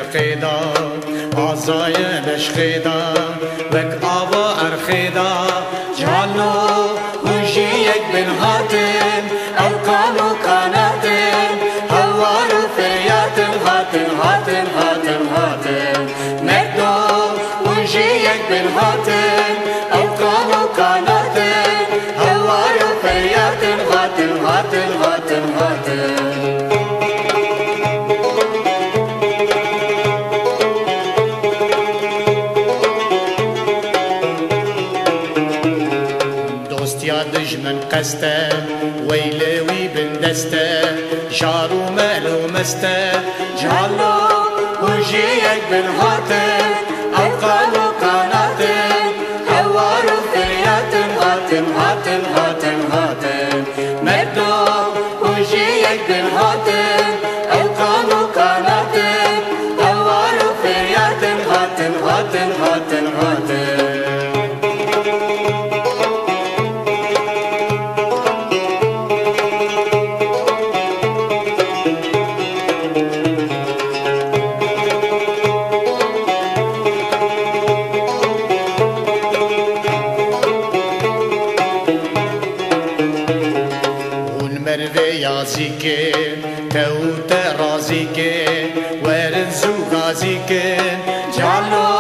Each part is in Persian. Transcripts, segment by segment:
ارخیدا آزای بشخیدا وک آوا ارخیدا جانو هوشی یک بن هاتن او کانو کاناتن هوارو فریاتن هاتن هاتن هاتن هاتن مردو هوشی یک بن هاتن او کانو کاناتن هوارو فریاتن هاتن هاتن هاتن هاتن دجمن قسته ويلوي بندسته شارو مالو مسته جالو وجيك بنهاتن او قالو كاناتن هوارو فرياتن هاتن هاتن هاتن هاتن مردو وجيك بنهاتن او قالو كاناتن هوارو فرياتن هاتن هاتن هاتن هاتن يازيكن توت رازيكن ورنزو غازيكن جعلو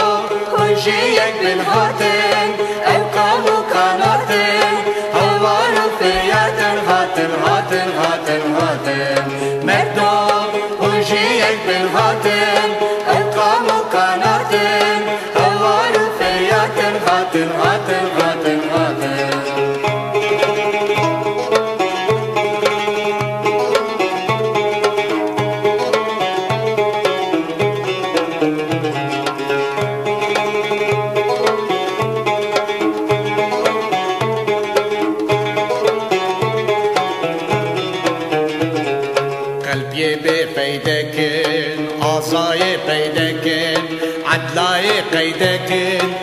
وجيك بنهاتن او قالو كاناتن هوارو فياتن هاتن هاتن هاتن هاتن مردو وجيك بنهاتن او قالو كاناتن هوارو فياتن هاتن هاتن هاتن هاتن قلبي بفيدكن آزاي بيدكن عدلاي قيدكن